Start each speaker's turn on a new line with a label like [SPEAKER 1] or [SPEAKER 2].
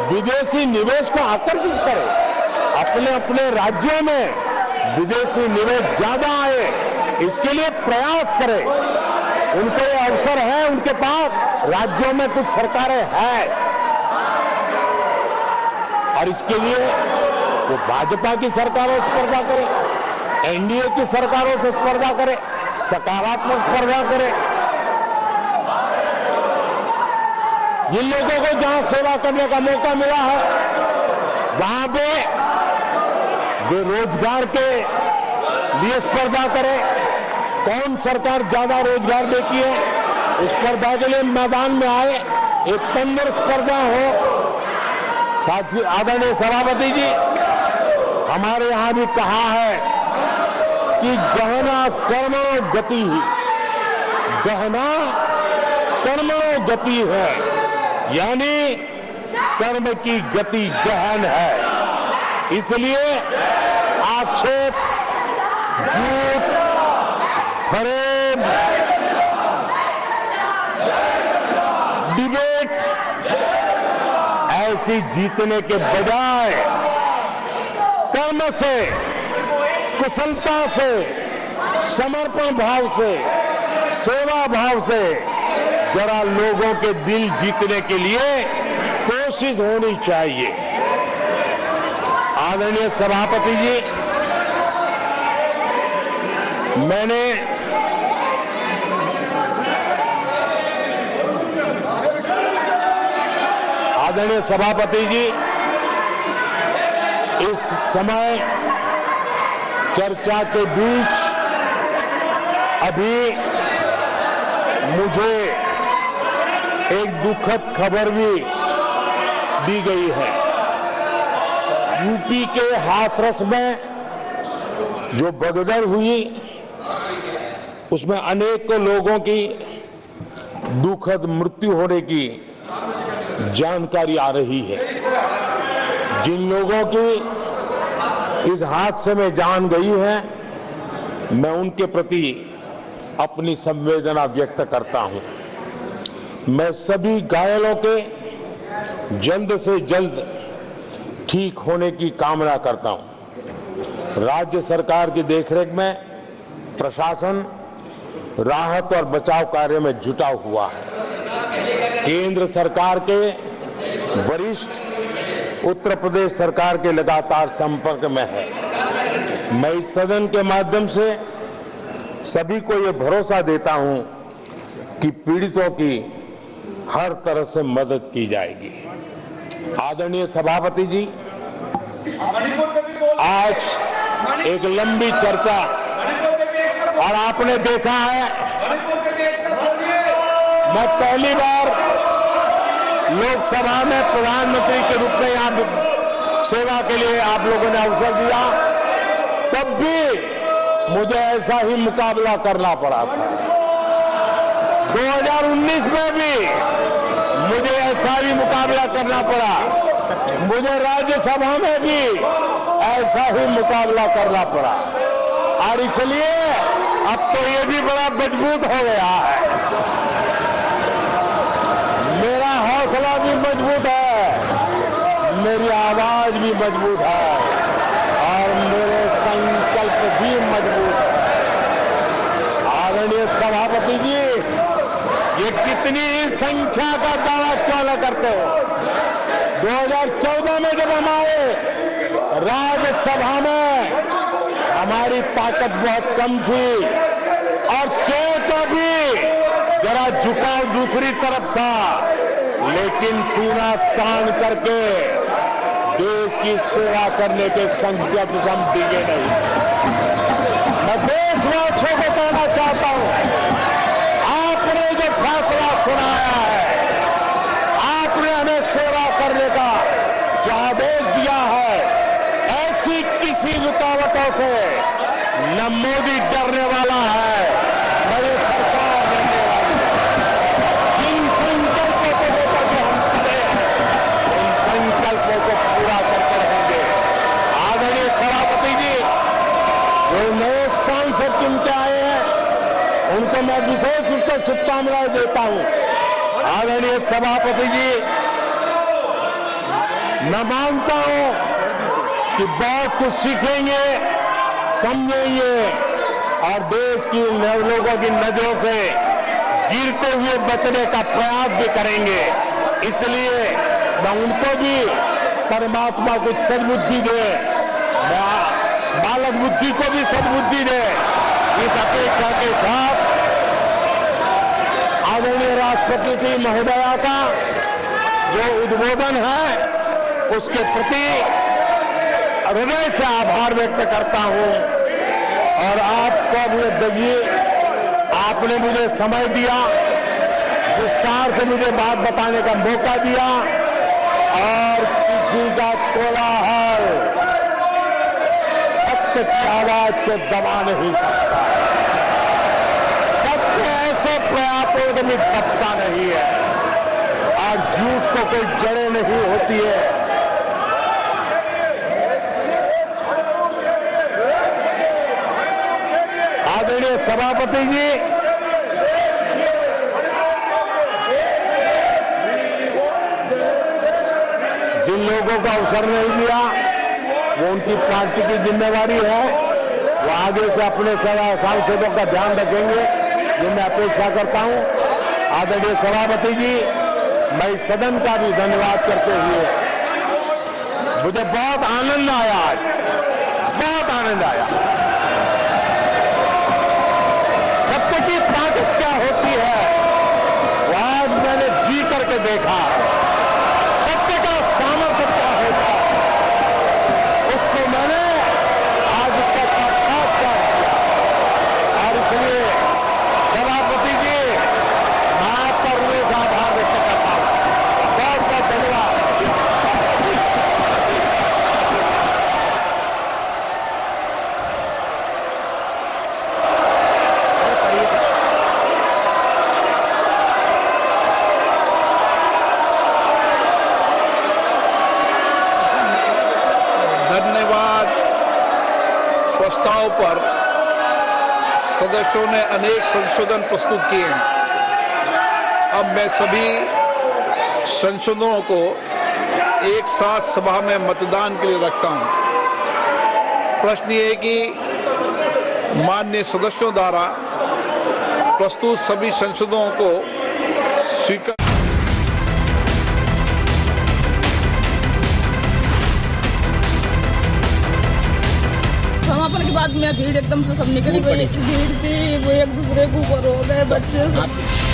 [SPEAKER 1] विदेशी निवेश को आकर्षित करे, अपने अपने राज्यों में विदेशी निवेश ज्यादा आए, इसके लिए प्रयास करे। उनको ये अवसर है, उनके पास राज्यों में कुछ सरकारें हैं और इसके लिए वो भाजपा की सरकारों से स्पर्धा करे, एनडीए की सरकारों से स्पर्धा करे, सकारात्मक स्पर्धा करे। जिन लोगों को जहां सेवा करने का मौका मिला है वहां पे वे रोजगार के लिए स्पर्धा करे। कौन सरकार ज्यादा रोजगार देती है, उस स्पर्धा के लिए मैदान में आए, एक तंदुरुस्त स्पर्धा हो। साथी आदरणीय सभापति जी, हमारे यहां भी कहा है कि गहना कर्मणो गति, गहना कर्मणो गति है, यानी कर्म की गति गहन है। इसलिए आक्षेप, झूठ, फरेब, डिबेट ऐसी जीतने के बजाय कर्म से, कुशलता से, समर्पण भाव से, सेवा भाव से जरा लोगों के दिल जीतने के लिए कोशिश होनी चाहिए। आदरणीय सभापति जी, मैंने आदरणीय सभापति जी, इस समय चर्चा के बीच अभी मुझे एक दुखद खबर भी दी गई है। यूपी के हाथरस में जो भगदड़ हुई उसमें अनेकों लोगों की दुखद मृत्यु होने की जानकारी आ रही है। जिन लोगों की इस हादसे में जान गई है, मैं उनके प्रति अपनी संवेदना व्यक्त करता हूं। मैं सभी घायलों के जल्द से जल्द ठीक होने की कामना करता हूं। राज्य सरकार की देखरेख में प्रशासन राहत और बचाव कार्य में जुटा हुआ है। केंद्र सरकार के वरिष्ठ उत्तर प्रदेश सरकार के लगातार संपर्क में है। मैं इस सदन के माध्यम से सभी को ये भरोसा देता हूं कि पीड़ितों की हर तरह से मदद की जाएगी। आदरणीय सभापति जी, आज एक लंबी चर्चा और आपने देखा है, मैं पहली बार लोकसभा में प्रधानमंत्री के रूप में यहाँ सेवा के लिए आप लोगों ने अवसर दिया, तब भी मुझे ऐसा ही मुकाबला करना पड़ा था। 2019 में भी मुझे ऐसा ही मुकाबला करना पड़ा। मुझे राज्यसभा में भी ऐसा ही मुकाबला करना पड़ा और इसलिए अब तो ये भी बड़ा मजबूत हो गया है। मेरा हौसला भी मजबूत है, मेरी आवाज भी मजबूत है और मेरे संकल्प भी मजबूत है। आदरणीय सभापति जी, ये कितनी ही संख्या का दावा क्यों न करते हो, 2014 में जब हम आए राज्यसभा में हमारी ताकत बहुत कम थी और चेयर का भी जरा झुकाव दूसरी तरफ था, लेकिन सीना तान करके देश की सेवा करने के संकल्प हम डिगे नहीं। मैं देशवासियों को कहना चाहता हूं, आपने जो फैसला सुनाया है, आपने हमें सेवा करने का जो आदेश दिया है, ऐसी किसी रुकावटों से न मोदी डरने वाला है, न ये सरकार डरने वाली है। जिन संकल्पों को लेकर के हम खड़े हैं, उन संकल्पों को पूरा करते रहेंगे। आदरणीय सभापति जी, जो नए सांसद चुन के आए हैं, उनको मैं विशेष रूप से शुभकामनाएं देता हूं। आदरणीय सभापति जी, मैं मानता हूं कि बहुत कुछ सीखेंगे, समझेंगे और देश की लोगों की नजरों से गिरते हुए बचने का प्रयास भी करेंगे। इसलिए मैं उनको भी परमात्मा कुछ सद्बुद्धि दे, बालक बुद्धि को भी सद्बुद्धि दे, इस अपेक्षा के साथ आदरणीय राष्ट्रपति जी महोदया का जो उद्बोधन है उसके प्रति हृदय से आभार व्यक्त करता हूं। और आपको मुझे दीजिए, आपने मुझे समय दिया, विस्तार से मुझे बात बताने का मौका दिया और किसी का कोलाहल सत्य की आवाज को दबा नहीं सकता। सत्य ऐसे प्रयासों से भी दबता नहीं है और झूठ को कोई जड़ें नहीं होती है। आदरणीय सभापति जी, जिन लोगों को अवसर नहीं दिया वो उनकी पार्टी की जिम्मेवारी है, वो आगे से अपने सांसदों का ध्यान रखेंगे, ये मैं अपेक्षा करता हूं। आदरणीय सभापति जी, मैं इस सदन का भी धन्यवाद करते हुए मुझे बहुत आनंद आया, आज बहुत आनंद आया। सत्य की ताकत क्या होती है वो आज मैंने जी करके देखा। सत्य का सामर्थ्य क्या होता उसको मैंने आज उसका साक्षात्कार किया। और इसलिए सभापति जी, मैं आपका हृदय से आभार व्यक्त करता हूं। बहुत बहुत धन्यवाद।
[SPEAKER 2] धन्यवाद। प्रस्ताव पर सदस्यों ने अनेक संशोधन प्रस्तुत किए हैं। अब मैं सभी संशोधनों को एक साथ सभा में मतदान के लिए रखता हूं। प्रश्न ये है कि माननीय सदस्यों द्वारा प्रस्तुत सभी संशोधनों को स्वीकार
[SPEAKER 3] समापन के बाद में भीड़ एकदम से सब निकली, भीड़ थी, वो एक दूसरे के ऊपर हो गए बच्चे सब।